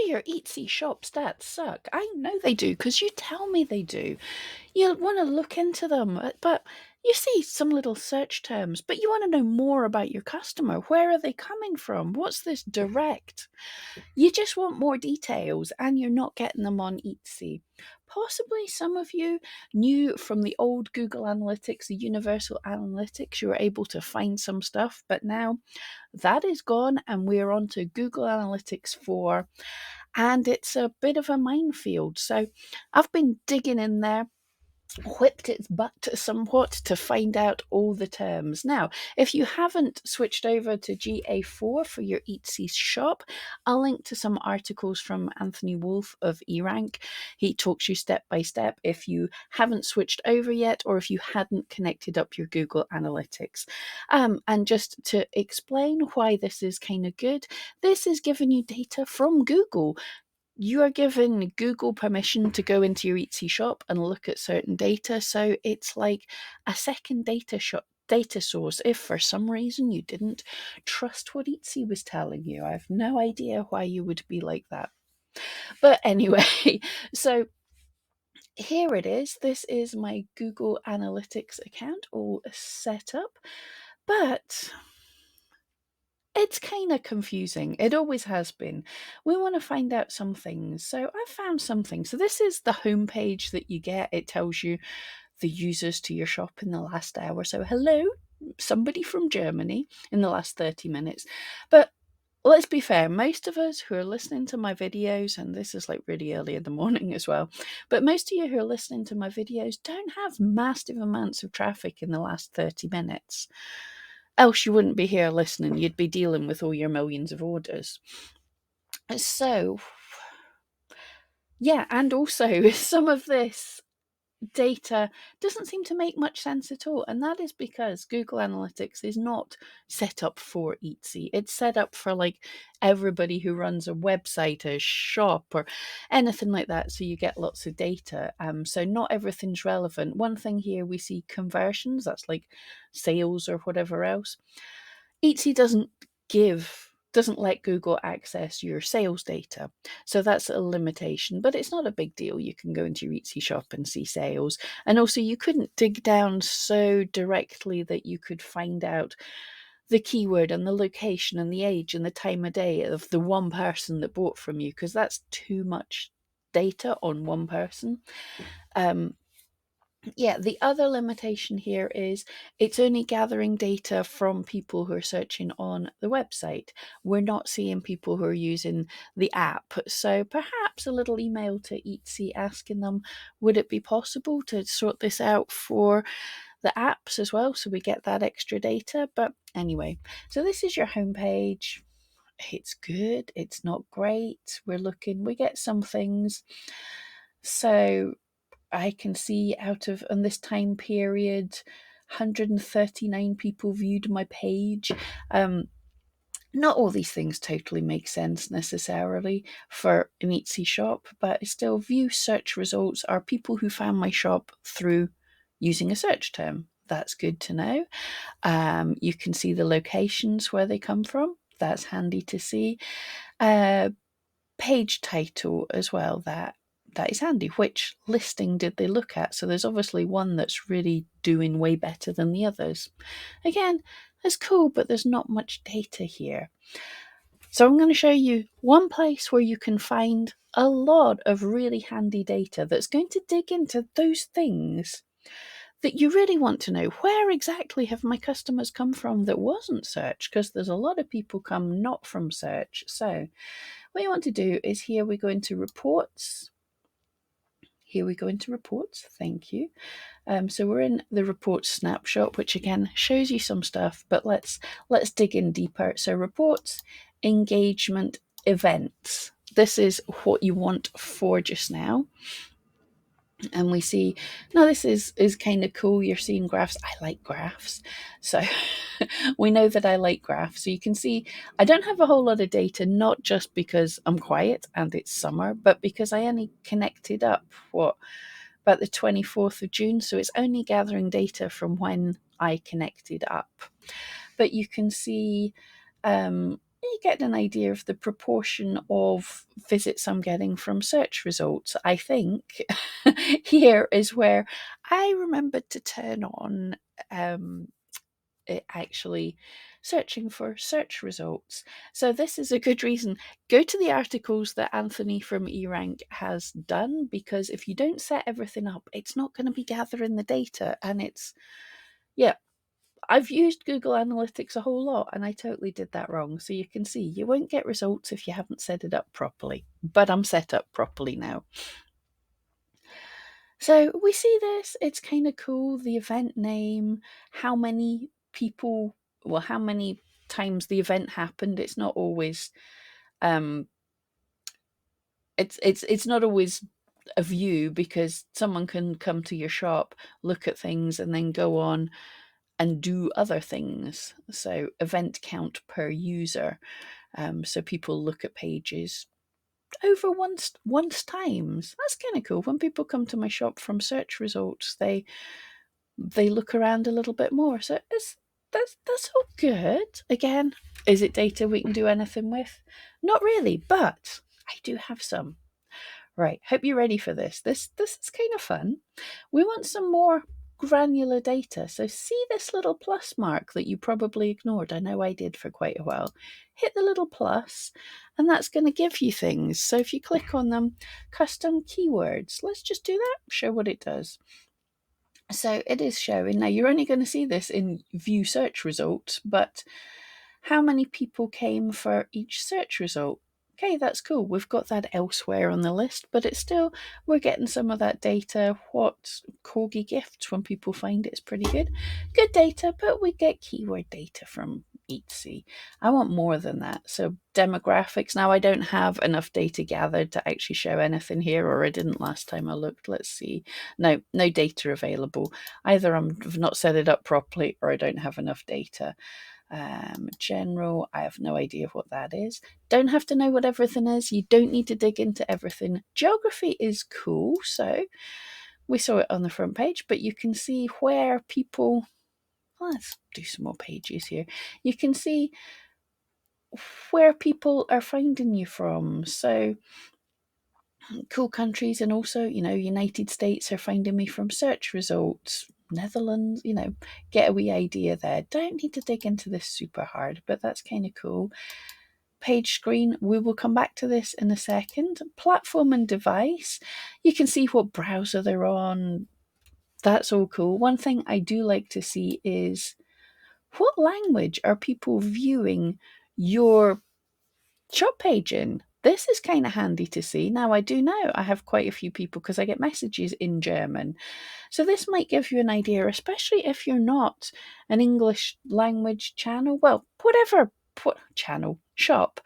your Etsy shop stats suck. I know they do because you tell me they do. You want to look into them, but you see some little search terms, but you want to know more about your customer. Where are they coming from? What's this direct? You just want more details and you're not getting them on Etsy. Possibly some of you knew from the old Google Analytics, the Universal Analytics, you were able to find some stuff, but now that is gone and we're on to Google Analytics 4, and it's a bit of a minefield. So I've been digging in there, whipped its butt somewhat to find out all the terms. Now, if you haven't switched over to GA4 for your Etsy shop, I'll link to some articles from Anthony Wolf of eRank. He talks you step by step if you haven't switched over yet or if you hadn't connected up your Google Analytics. And just to explain why this is kind of good, this is giving you data from Google. You are given Google permission to go into your Etsy shop and look at certain data. So it's like a second data source if for some reason you didn't trust what Etsy was telling you. I have no idea why you would be like that. But anyway, so here it is. This is my Google Analytics account all set up. But it's kind of confusing. It always has been. We want to find out some things. So I found something. So this is the homepage that you get. It tells you the users to your shop in the last hour. So hello, somebody from Germany in the last 30 minutes. But let's be fair, most of us who are listening to my videos, and this is like really early in the morning as well, but most of you who are listening to my videos don't have massive amounts of traffic in the last 30 minutes. Else you wouldn't be here listening. You'd be dealing with all your millions of orders. So, yeah, and also some of this data doesn't seem to make much sense at all. And that is because Google Analytics is not set up for Etsy. It's set up for like everybody who runs a website, a shop, or anything like that. So you get lots of data. So not everything's relevant. One thing here we see conversions, that's like sales or whatever else. Etsy doesn't let Google access your sales data. So that's a limitation, but it's not a big deal. You can go into your Etsy shop and see sales. And also you couldn't dig down so directly that you could find out the keyword and the location and the age and the time of day of the one person that bought from you, because that's too much data on one person. Yeah, the other limitation here is it's only gathering data from people who are searching on the website. We're not seeing people who are using the app. So perhaps a little email to Etsy asking them, would it be possible to sort this out for the apps as well, so we get that extra data? But anyway, so this is your homepage. It's good. It's not great. We get some things. So I can see on this time period, 139 people viewed my page. Not all these things totally make sense necessarily for an Etsy shop, but still, view search results are people who found my shop through using a search term. That's good to know. You can see the locations where they come from. That's handy to see. Page title as well, that is handy. Which listing did they look at? So there's obviously one that's really doing way better than the others. Again, that's cool, but there's not much data here. So I'm going to show you one place where you can find a lot of really handy data that's going to dig into those things that you really want to know. Where exactly have my customers come from that wasn't search? Because there's a lot of people come not from search. So what you want to do is here we go into reports. Thank you. So we're in the reports snapshot, which again shows you some stuff, but let's dig in deeper. So reports, engagement, events. This is what you want for just now. And we see, now this is kind of cool. You're seeing graphs. I like graphs. So we know that I like graphs. So you can see I don't have a whole lot of data, not just because I'm quiet and it's summer, but because I only connected up, about the 24th of June. So it's only gathering data from when I connected up. But you can see you get an idea of the proportion of visits I'm getting from search results. I think here is where I remembered to turn on it actually searching for search results. So this is a good reason. Go to the articles that Anthony from eRank has done, because if you don't set everything up, it's not going to be gathering the data. And it's, yeah, I've used Google Analytics a whole lot and I totally did that wrong. So you can see you won't get results if you haven't set it up properly, but I'm set up properly now. So we see this, it's kind of cool. The event name, how many people, well, how many times the event happened. It's not always, it's not always a view, because someone can come to your shop, look at things, and then go on and do other things. So event count per user. So people look at pages over once times. That's kind of cool. When people come to my shop from search results, they look around a little bit more. So that's all good. Again, is it data we can do anything with? Not really, but I do have some. Right, hope you're ready for this. This is kind of fun. We want some more granular data. So see this little plus mark that you probably ignored. I know I did for quite a while. Hit the little plus, and that's going to give you things. So if you click on them, custom keywords. Let's just do that, show what it does. So it is showing. Now you're only going to see this in view search results, but how many people came for each search result? Okay, that's cool. We've got that elsewhere on the list, but it's still, we're getting some of that data. What corgi gifts when people find it's pretty good. Good data, but we get keyword data from Etsy. I want more than that. So demographics. Now I don't have enough data gathered to actually show anything here, or I didn't last time I looked. Let's see. No data available. Either I've not set it up properly or I don't have enough data. General, I have no idea what that is. Don't have to know what everything is. You don't need to dig into everything. Geography is cool. So we saw it on the front page, but you can see where people, let's do some more pages here. You can see where people are finding you from. So cool countries, and also, United States are finding me from search results. Netherlands, get a wee idea there. Don't need to dig into this super hard, but that's kind of cool. Page screen, we will come back to this in a second. Platform and device, you can see what browser they're on. That's all cool. One thing I do like to see is what language are people viewing your shop page in. This is kind of handy to see. Now, I do know I have quite a few people, because I get messages in German. So this might give you an idea, especially if you're not an English language channel. Well, whatever channel, shop,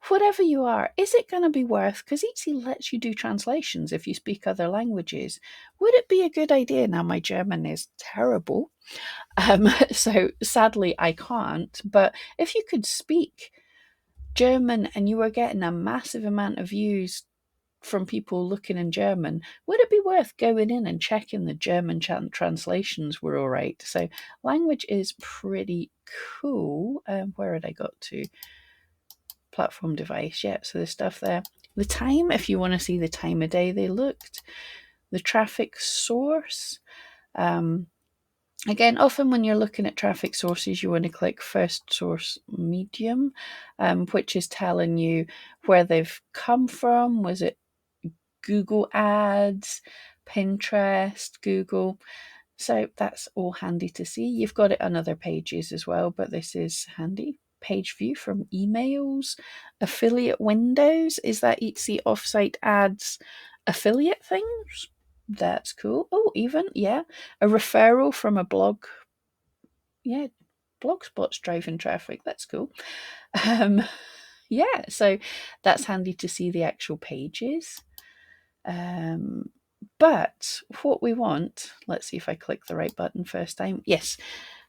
whatever you are, is it going to be worth, because Etsy lets you do translations if you speak other languages. Would it be a good idea? Now, my German is terrible. So sadly I can't, but if you could speak German and you were getting a massive amount of views from people looking in German, would it be worth going in and checking the German translations were all right? So language is pretty cool. Where had I got to? Platform device. Yeah, so there's stuff there. The time, if you want to see the time of day they looked. The traffic source. Again, often when you're looking at traffic sources, you want to click first source medium, which is telling you where they've come from. Was it Google Ads, Pinterest, Google? So that's all handy to see. You've got it on other pages as well, but this is handy. Page view from emails, affiliate windows. Is that Etsy offsite ads affiliate things? That's cool. Oh, even, yeah, a referral from a blog. Yeah, Blogspot's driving traffic. That's cool. Yeah, so that's handy to see the actual pages. But what we want, let's see if I click the right button first time. Yes,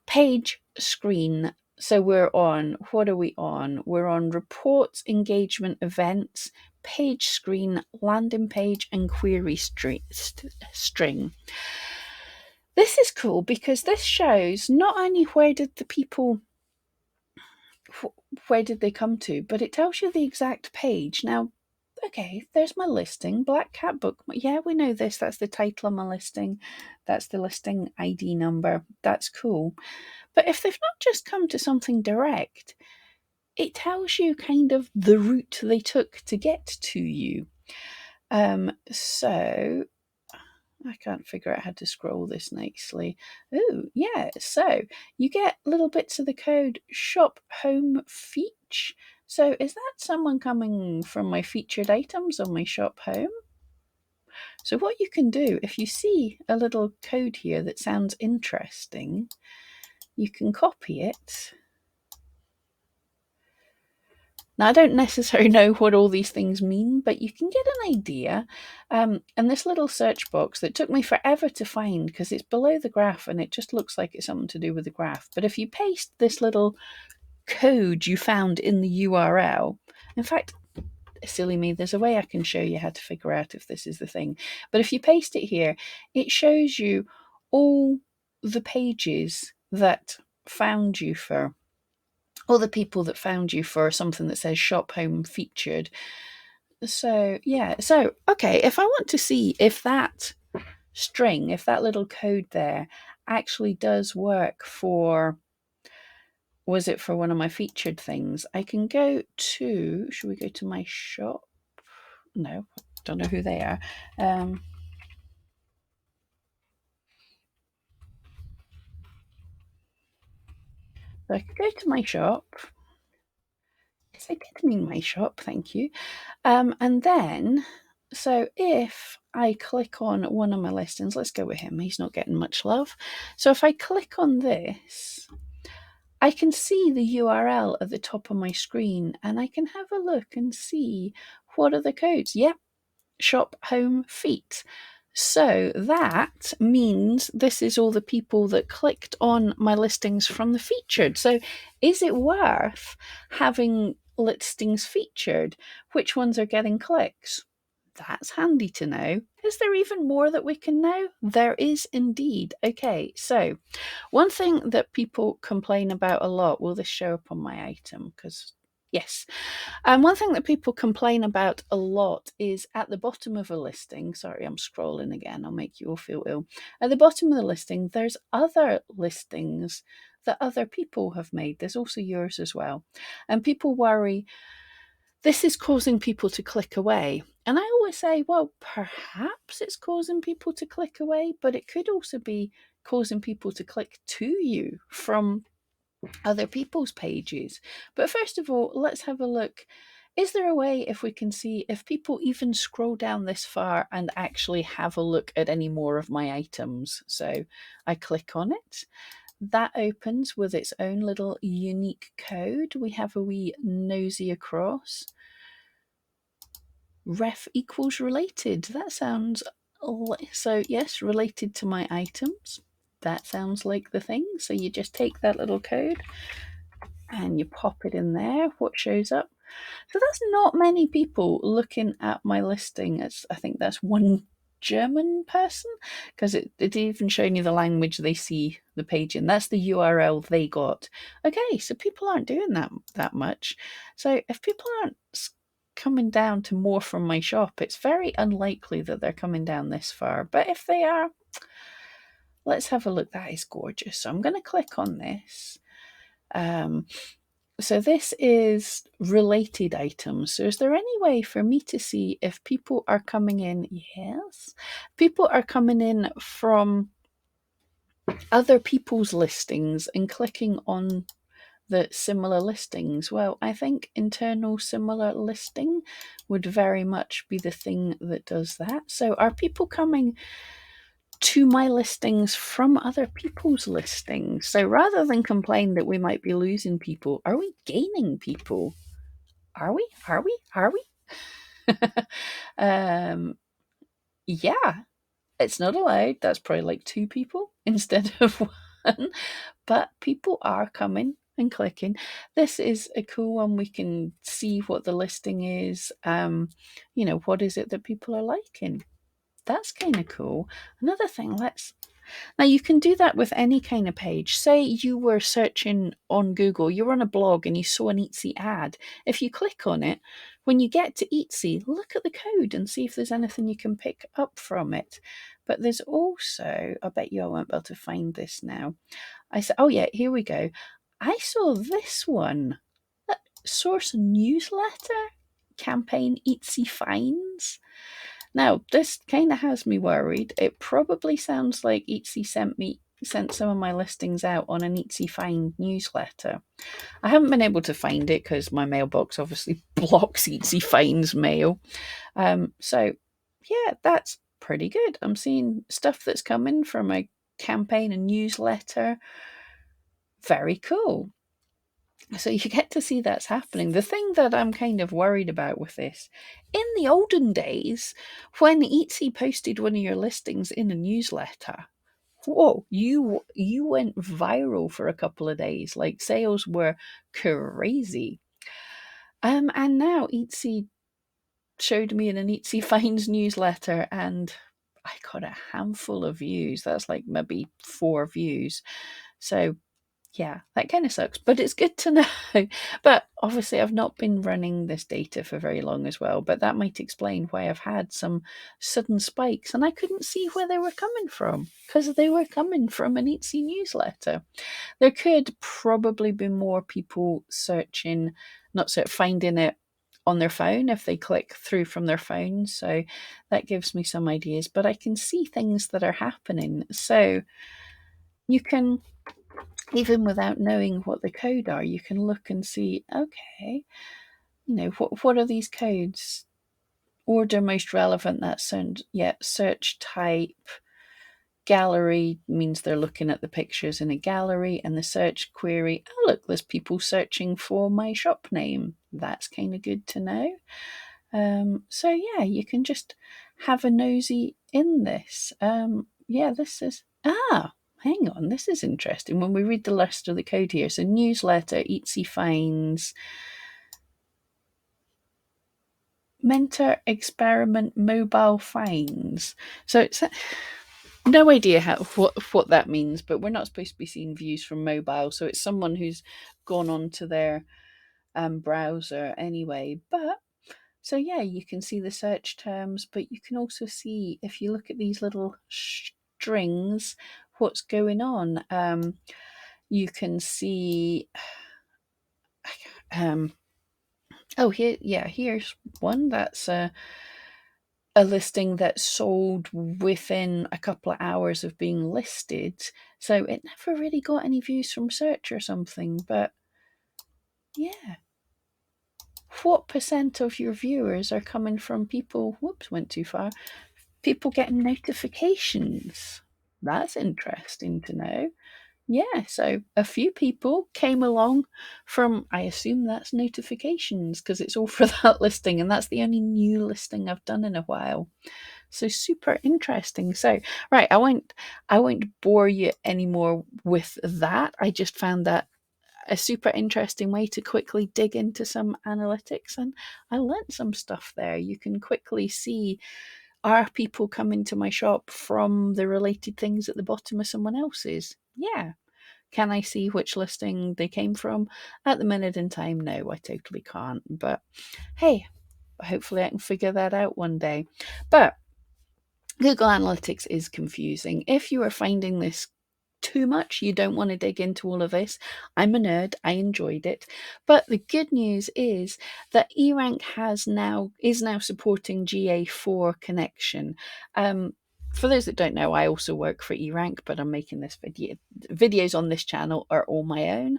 page screen. So we're on, what are we on? We're on reports, engagement, events, page screen, landing page, and query string. This is cool because this shows not only where did the people, where did they come to, but it tells you the exact page. Now, okay, there's my listing, Black Cat Book. Yeah, we know this. That's the title of my listing. That's the listing ID number. That's cool. But if they've not just come to something direct, it tells you kind of the route they took to get to you. So I can't figure out how to scroll this nicely. Oh, yeah. So you get little bits of the code shop home feature. So is that someone coming from my featured items on my shop home? So what you can do, if you see a little code here that sounds interesting, you can copy it. Now, I don't necessarily know what all these things mean, but you can get an idea. And this little search box that took me forever to find because it's below the graph and it just looks like it's something to do with the graph. But if you paste this little code you found in the URL, in fact, silly me, there's a way I can show you how to figure out if this is the thing. But if you paste it here, it shows you all the pages that found you for all the people that found you for something that says shop home featured. So, yeah. So, okay, if I want to see if that string, if that little code there actually does work for, was it for one of my featured things, I can go to, should we go to my shop? No, don't know who they are. So I could go to my shop. Yes, I did mean my shop, thank you. And then, so if I click on one of my listings, let's go with him, he's not getting much love. So if I click on this, I can see the URL at the top of my screen and I can have a look and see what are the codes. Yep, shop home feet. So that means this is all the people that clicked on my listings from the featured. So is it worth having listings featured? Which ones are getting clicks? That's handy to know. Is there even more that we can know? There is indeed. Okay, so one thing that people complain about a lot, will this show up on my item? Because yes. One thing that people complain about a lot is at the bottom of a listing. Sorry, I'm scrolling again. I'll make you all feel ill. At the bottom of the listing, there's other listings that other people have made. There's also yours as well. And people worry this is causing people to click away. And I always say, well, perhaps it's causing people to click away, but it could also be causing people to click to you from other people's pages. But first of all, let's have a look. Is there a way if we can see if people even scroll down this far and actually have a look at any more of my items? So I click on it. That opens with its own little unique code. We have a wee nosy across. Ref equals related. That sounds so. Yes, related to my items. That sounds like the thing. So you just take that little code and you pop it in there. What shows up? So that's not many people looking at my listing. I think that's one German person because it even showing you the language they see the page in. That's the URL they got. Okay, so people aren't doing that much. So if people aren't coming down to more from my shop, it's very unlikely that they're coming down this far. But if they are, let's have a look. That is gorgeous. So I'm going to click on this. So this is related items. So is there any way for me to see if people are coming in? Yes. People are coming in from other people's listings and clicking on the similar listings. Well, I think internal similar listing would very much be the thing that does that. So are people coming to my listings from other people's listings? So rather than complain that we might be losing people, are we gaining people? Are we? Are we? Are we? Yeah, it's not allowed. That's probably like 2 people instead of 1. But people are coming and clicking. This is a cool one. We can see what the listing is. What is it that people are liking? That's kind of cool. Another thing, let's Now, you can do that with any kind of page. Say you were searching on Google, you're on a blog and you saw an Etsy ad. If you click on it, when you get to Etsy, look at the code and see if there's anything you can pick up from it. But there's also, I bet you I won't be able to find this now. I said, oh yeah, here we go. I saw this one. Source newsletter campaign Etsy finds. Now, this kind of has me worried. It probably sounds like Etsy sent some of my listings out on an Etsy Find newsletter. I haven't been able to find it because my mailbox obviously blocks Etsy Finds mail. So, yeah, that's pretty good. I'm seeing stuff that's coming from a campaign and newsletter. Very cool. So you get to see that's happening. The thing that I'm kind of worried about with this, in the olden days, when Etsy posted one of your listings in a newsletter, whoa, you went viral for a couple of days. Like sales were crazy. And now Etsy showed me in an Etsy Finds newsletter, and I got a handful of views. That's like maybe 4 views. So yeah, that kind of sucks, but it's good to know. But obviously, I've not been running this data for very long as well, but that might explain why I've had some sudden spikes and I couldn't see where they were coming from because they were coming from an Etsy newsletter. There could probably be more people searching, finding it on their phone if they click through from their phone. So that gives me some ideas, but I can see things that are happening. So you can, even without knowing what the code are, you can look and see, okay, what are these codes? Order most relevant, that's search type. Gallery means they're looking at the pictures in a gallery, and the search query, oh look, there's people searching for my shop name. That's kind of good to know. So yeah, you can just have a nosy in this. This is hang on, this is interesting. When we read the rest of the code here, so newsletter, Etsy finds, mentor experiment, mobile finds. So it's no idea what that means, but we're not supposed to be seeing views from mobile. So it's someone who's gone onto their browser anyway. But so yeah, you can see the search terms, but you can also see, if you look at these little strings, what's going on. You can see here's one that's a listing that sold within a couple of hours of being listed. So it never really got any views from search or something, but yeah. What percent of your viewers are coming from people, went too far, people getting notifications? That's interesting to know. Yeah, so a few people came along from, I assume that's notifications because it's all for that listing, and that's the only new listing I've done in a while. So super interesting. So right, I won't bore you anymore with that. I just found that a super interesting way to quickly dig into some analytics, and I learned some stuff there. You can quickly see, are people coming to my shop from the related things at the bottom of someone else's? Yeah. Can I see which listing they came from? At the minute in time, no, I totally can't. But hey, hopefully I can figure that out one day. But Google Analytics is confusing. If you are finding this too much, you don't want to dig into all of this, I'm a nerd, I enjoyed it. But the good news is that eRank is now supporting GA4 connection. For those that don't know, I also work for eRank, but I'm making this videos on this channel are all my own.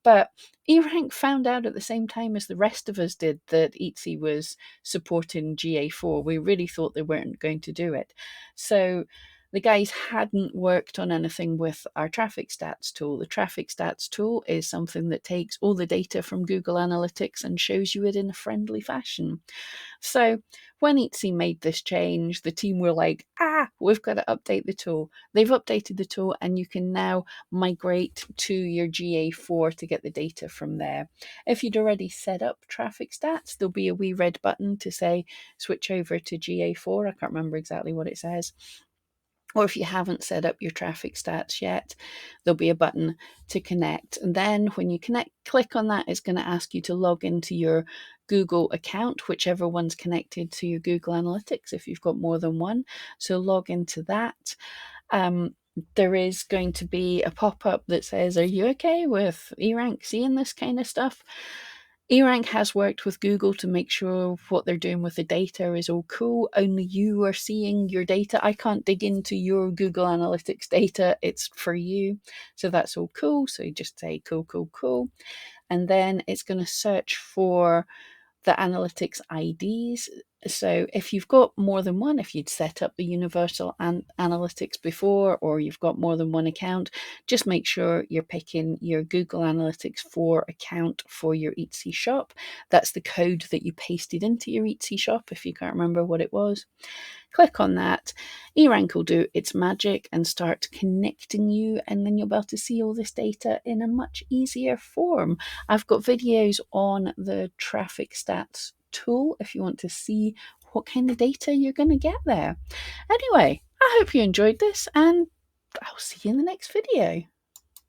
But eRank found out at the same time as the rest of us did that Etsy was supporting GA4. We really thought they weren't going to do it. So the guys hadn't worked on anything with our traffic stats tool. The traffic stats tool is something that takes all the data from Google Analytics and shows you it in a friendly fashion. So when Etsy made this change, the team were like, we've got to update the tool. They've updated the tool, and you can now migrate to your GA4 to get the data from there. If you'd already set up traffic stats, there'll be a wee red button to say switch over to GA4. I can't remember exactly what it says. Or if you haven't set up your traffic stats yet, there'll be a button to connect. And then when you click on that, it's going to ask you to log into your Google account, whichever one's connected to your Google Analytics, if you've got more than one. So log into that. There is going to be a pop-up that says, are you okay with eRank seeing this kind of stuff? eRank has worked with Google to make sure what they're doing with the data is all cool. Only you are seeing your data. I can't dig into your Google Analytics data. It's for you. So that's all cool. So you just say cool, cool, cool. And then it's going to search for the analytics IDs. So if you've got more than one, if you'd set up the universal analytics before, or you've got more than one account, just make sure you're picking your Google Analytics 4 account for your Etsy shop. That's the code that you pasted into your Etsy shop if you can't remember what it was. Click on that. eRank will do its magic and start connecting you, and then you'll be able to see all this data in a much easier form. I've got videos on the traffic stats tool if you want to see what kind of data you're going to get there. Anyway, I hope you enjoyed this, and I'll see you in the next video.